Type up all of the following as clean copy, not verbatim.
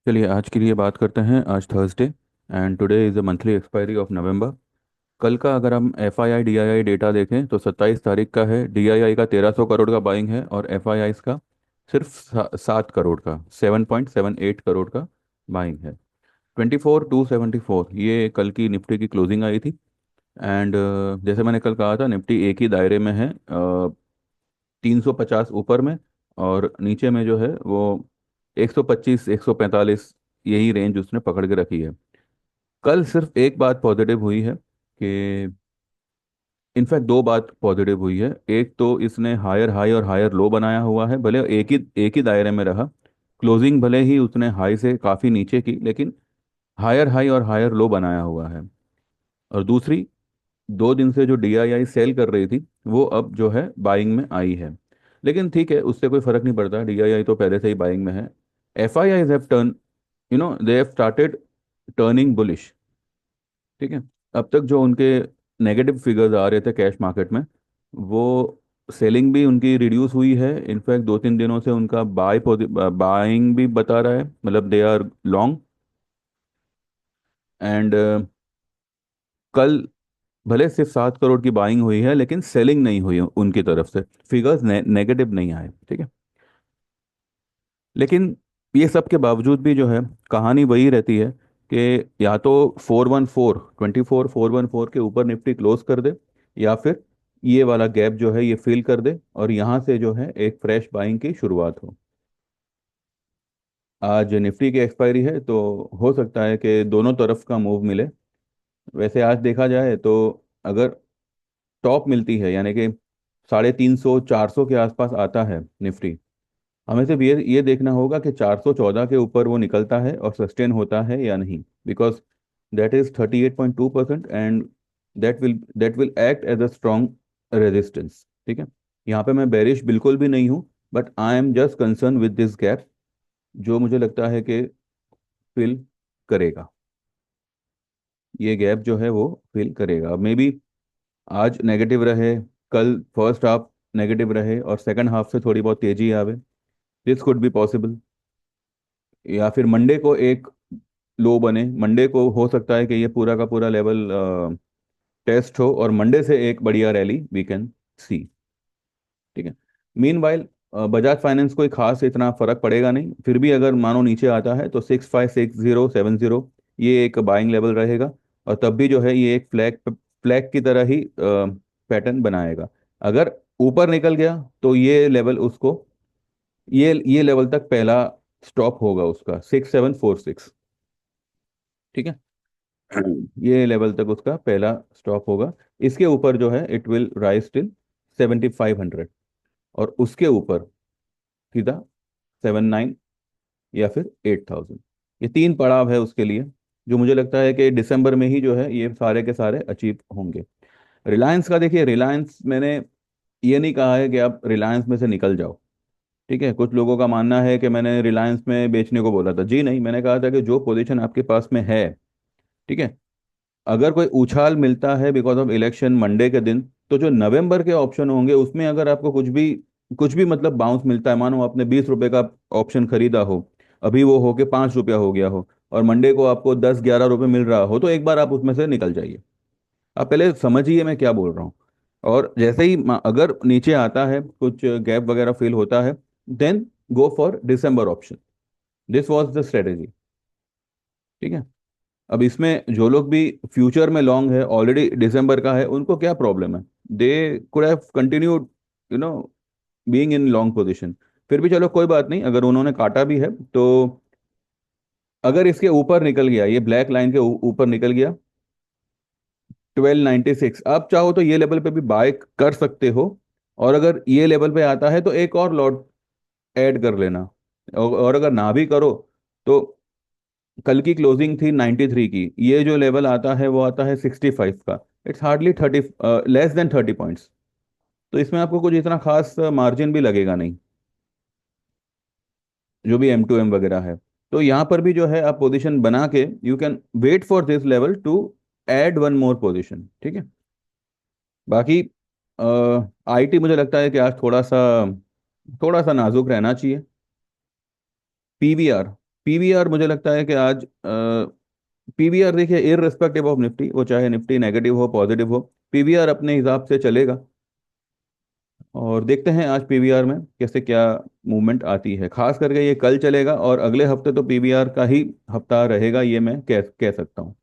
चलिए आज के लिए बात करते हैं। आज Thursday and today is the monthly expiry of November. कल का अगर हम F I I D I I data देखें तो 27 तारीख का है। डी आई आई का 1300 करोड़ का बाइंग है और एफ आई आई का सिर्फ 7 करोड़ का 7.78 करोड़ का बाइंग है। 24,274 ये कल की निफ्टी की क्लोजिंग आई थी। एंड जैसे मैंने कल कहा था, निफ्टी एक ही दायरे में है, 350 ऊपर में और नीचे में जो है वो 125 145, यही रेंज उसने पकड़ के रखी है। कल सिर्फ एक बात पॉजिटिव हुई है कि इनफैक्ट दो बात पॉजिटिव हुई है। एक तो इसने हायर हाई और हायर लो बनाया हुआ है, भले एक ही दायरे में रहा। क्लोजिंग भले ही उसने हाई से काफ़ी नीचे की, लेकिन हायर हाई और हायर लो बनाया हुआ है। और दूसरी, 2 दिन से जो डीआईआई सेल कर रही थी वो अब जो है बाइंग में आई है। लेकिन ठीक है, उससे कोई फर्क नहीं पड़ता, डीआईआई तो पहले से ही बाइंग में है। F I eyes have turn, they have started turning bullish. ठीक है। अब तक जो उनके नेगेटिव फिगर्स आ रहे थे कैश मार्केट में, वो सेलिंग भी उनकी रिड्यूस हुई है। इनफैक्ट 2-3 दिनों से उनका बाइंग भी बता रहा है, मतलब दे आर लॉन्ग। एंड कल भले सिर्फ 7 करोड़ की बाइंग हुई है, लेकिन सेलिंग नहीं हुई उनकी तरफ से। फिगर्स नेगेटिव नहीं आए, ठीक है। लेकिन ये सब के बावजूद भी जो है, कहानी वही रहती है कि या तो 414 के ऊपर निफ्टी क्लोज कर दे, या फिर ये वाला गैप जो है ये फिल कर दे और यहाँ से जो है एक फ्रेश बाइंग की शुरुआत हो। आज निफ्टी की एक्सपायरी है तो हो सकता है कि दोनों तरफ का मूव मिले। वैसे आज देखा जाए तो अगर टॉप मिलती है, यानी कि 350 400 के आसपास आता है निफ्टी, हमें सिर्फ ये देखना होगा कि 414 के ऊपर वो निकलता है और सस्टेन होता है या नहीं। Because that is 38.2% and that will act as a strong resistance. ठीक है। यहाँ पे मैं बेरिश बिल्कुल भी नहीं हूँ, but I am just concern with this gap, जो मुझे लगता है कि फिल करेगा। ये गैप जो है वो फिल करेगा। मे बी आज नेगेटिव रहे, कल फर्स्ट हाफ नेगेटिव रहे और सेकंड हाफ से थोड़ी बहुत तेजी आवे। This could be possible. या फिर मंडे को एक लो बने, मंडे को हो सकता है कि ये पूरा का पूरा लेवल टेस्ट हो और मंडे से एक बढ़िया रैली वी कैन सी। ठीक है। मीनवाइल बजाज फाइनेंस कोई खास इतना फर्क पड़ेगा नहीं, फिर भी अगर मानो नीचे आता है तो 656070, ये एक बाइंग लेवल रहेगा। और तब भी जो है ये एक फ्लैग की तरह ही पैटर्न बनाएगा। अगर ऊपर निकल गया तो ये लेवल उसको, ये लेवल तक पहला स्टॉप होगा उसका 6746। ठीक है। ये लेवल तक उसका पहला स्टॉप होगा। इसके ऊपर जो है इट विल राइज टिल 7500, और उसके ऊपर सीधा 79 या फिर 8000। ये तीन पड़ाव है उसके लिए, जो मुझे लगता है कि दिसंबर में ही जो है ये सारे के सारे अचीव होंगे। रिलायंस का देखिए, रिलायंस मैंने ये नहीं कहा है कि आप रिलायंस में से निकल जाओ। ठीक है। कुछ लोगों का मानना है कि मैंने रिलायंस में बेचने को बोला था। जी नहीं, मैंने कहा था कि जो पोजीशन आपके पास में है, ठीक है, अगर कोई उछाल मिलता है बिकॉज ऑफ इलेक्शन मंडे के दिन, तो जो नवंबर के ऑप्शन होंगे उसमें अगर आपको कुछ भी मतलब बाउंस मिलता है, मानो आपने 20 रुपए का ऑप्शन खरीदा हो, अभी वो हो के 5 रुपया हो गया हो और मंडे को आपको 10-11 रुपये मिल रहा हो, तो एक बार आप उसमें से निकल जाइए। आप पहले समझिए मैं क्या बोल रहा हूँ। और जैसे ही अगर नीचे आता है, कुछ गैप वगैरह फिल होता है, then go for December option. This was the strategy. ठीक है। अब इसमें जो लोग भी फ्यूचर में लॉन्ग है, ऑलरेडी दिसंबर का है, उनको क्या प्रॉब्लम है? They could have continued, you know being in long position. फिर भी चलो कोई बात नहीं, अगर उन्होंने काटा भी है तो अगर इसके ऊपर निकल गया, ये ब्लैक लाइन के ऊपर निकल गया 1296, आप चाहो तो ये लेवल पे भी बाय कर सकते हो। और अगर ये लेवल पे आता है तो एक और लॉट ऐड कर लेना। और अगर ना भी करो तो कल की क्लोजिंग थी 93 की, ये जो लेवल आता है वो आता है 65 का। It's hardly 30, less than 30 points. तो इसमें आपको कुछ इतना खास मार्जिन भी लगेगा नहीं, जो भी M2M वगैरह है। तो यहाँ पर भी जो है आप पोजीशन बना के you can wait for this level to add one more position. ठीक है। बाकी आईटी मुझे लगता है कि आज थोड़ा सा नाजुक रहना चाहिए। पीवीआर पीवीआर मुझे लगता है कि आज पीवीआर देखिए, इररिस्पेक्टिव ऑफ निफ्टी, वो चाहे निफ्टी नेगेटिव हो पॉजिटिव हो, पीवीआर अपने हिसाब से चलेगा। और देखते हैं आज पीवीआर में कैसे क्या मूवमेंट आती है, खास करके ये कल चलेगा और अगले हफ्ते तो पीवीआर का ही हफ्ता रहेगा, ये मैं कह सकता हूँ।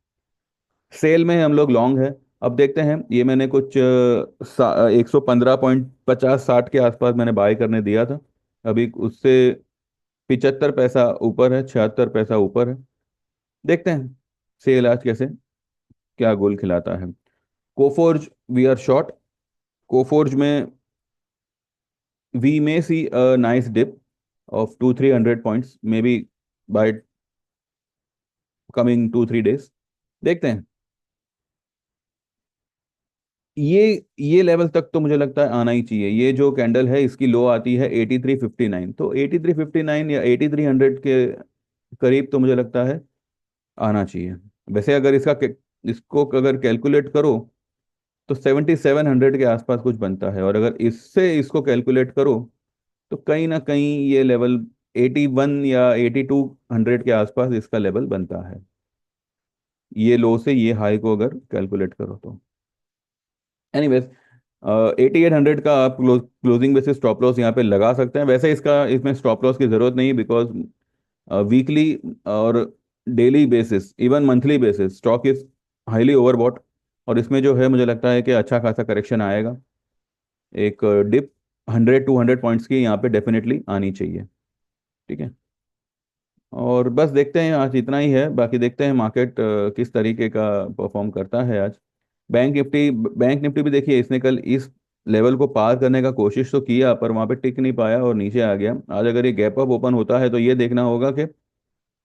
सेल में हम लोग लॉन्ग है। अब देखते हैं, ये मैंने कुछ 115.50-60 के आसपास मैंने बाय करने दिया था। अभी उससे 75 पैसा ऊपर है, 76 पैसा ऊपर है। देखते हैं सेल आज कैसे क्या गोल खिलाता है। Coforge we are short. Coforge में we may see a nice dip of 200-300 points maybe by coming 2-3 days। देखते हैं। ये लेवल तक तो मुझे लगता है आना ही चाहिए। ये जो कैंडल है इसकी लो आती है 83.59, तो 83.59 या 8300 के करीब तो मुझे लगता है आना चाहिए। वैसे अगर इसको अगर कैलकुलेट करो तो 7700 के आसपास कुछ बनता है, और अगर इससे इसको कैलकुलेट करो तो कहीं ना कहीं ये लेवल 81 या 8200 के आसपास इसका लेवल बनता है, ये लो से ये हाई को अगर कैलकुलेट करो तो। एनीवेज 8800 का आप क्लोजिंग बेसिस स्टॉप लॉस यहाँ पे लगा सकते हैं। वैसे इसमें स्टॉप लॉस की ज़रूरत नहीं है, बिकॉज वीकली और daily basis, even monthly basis, stock is highly overbought. और इसमें जो है मुझे लगता है कि अच्छा खासा करेक्शन आएगा। एक डिप 100-200 पॉइंट्स की यहाँ पे डेफिनेटली आनी चाहिए। ठीक है। और बस देखते हैं, आज इतना ही है। बाकी देखते हैं मार्केट किस तरीके का परफॉर्म करता है आज। बैंक निफ्टी भी देखिए, इसने कल इस लेवल को पार करने का कोशिश तो किया पर वहां पे टिक नहीं पाया और नीचे आ गया। आज अगर ये गैप अप ओपन होता है तो ये देखना होगा कि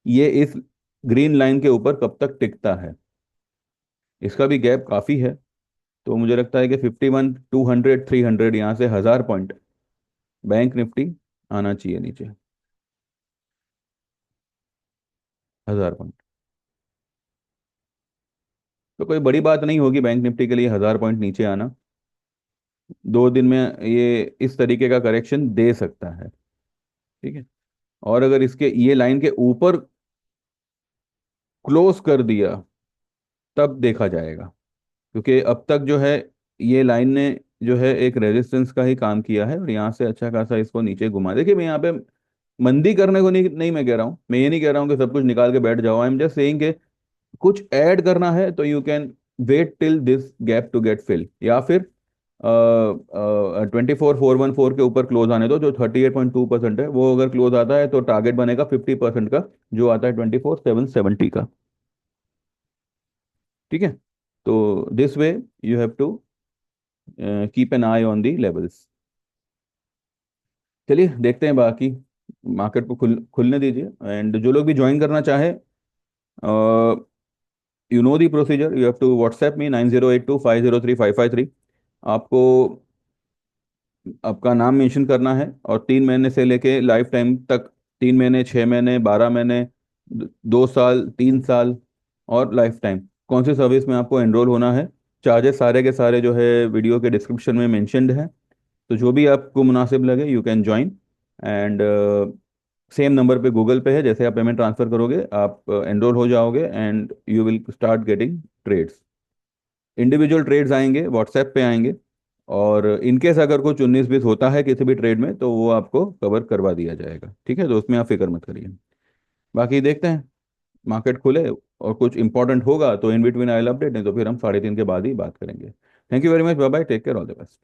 ये इस ग्रीन लाइन के ऊपर कब तक टिकता है। इसका भी गैप काफ़ी है, तो मुझे लगता है कि 51-200-300 यहाँ से 1000 पॉइंट बैंक निफ्टी आना चाहिए नीचे। 1000 पॉइंट तो कोई बड़ी बात नहीं होगी बैंक निफ्टी के लिए 1000 पॉइंट नीचे आना। 2 दिन में ये इस तरीके का करेक्शन दे सकता है। ठीक है। और अगर इसके ये लाइन के ऊपर क्लोज कर दिया तब देखा जाएगा, क्योंकि अब तक जो है ये लाइन ने जो है एक रेजिस्टेंस का ही काम किया है, और यहाँ से अच्छा खासा इसको नीचे घुमा। देखिए मैं यहाँ पे मंदी करने को नहीं मैं कह रहा हूँ, मैं ये नहीं कह रहा हूँ कि सब कुछ निकाल के बैठ जाओ। आई एम जस्ट सेइंग कि कुछ ऐड करना है तो you can wait till this gap to get fill, या फिर 24,414 के ऊपर क्लोज आने दो। जो 38.2% है वो अगर क्लोज आता है तो टारगेट बनेगा 50% का, जो आता है 24,770 का। ठीक है। तो this way you have to keep an eye on the levels. चलिए देखते हैं बाकी, मार्केट को खुलने दीजिए। एंड जो लोग भी ज्वाइन करना चाहे, you know the procedure, you have to WhatsApp me 9082503553। आपको आपका नाम मेंशन करना है और 3 महीने से लेके लाइफ टाइम तक, 3 महीने, 6 महीने, 12 महीने, 2 साल, 3 साल और लाइफ टाइम, कौन सी सर्विस में आपको एनरोल होना है। चार्जेस सारे के सारे जो है वीडियो के डिस्क्रिप्शन में मेंशनड है। तो जो भी आपको मुनासिब लगे you can join. And same number पे गूगल पे है, जैसे आप पेमेंट ट्रांसफ़र करोगे आप एनरोल हो जाओगे and you will start getting trades. Individual trades आएंगे, व्हाट्सएप पे आएंगे। और इनकेस अगर कुछ 19-20 होता है किसी भी ट्रेड में तो वो आपको कवर करवा दिया जाएगा। ठीक है, तो उसमें आप फिक्र मत करिए। बाकी देखते हैं मार्केट खुले और कुछ इंपॉर्टेंट होगा तो in between I will update, नहीं तो फिर हम 3:30 के बाद ही बात करेंगे। Thank you very much, bye bye, take care, all the best.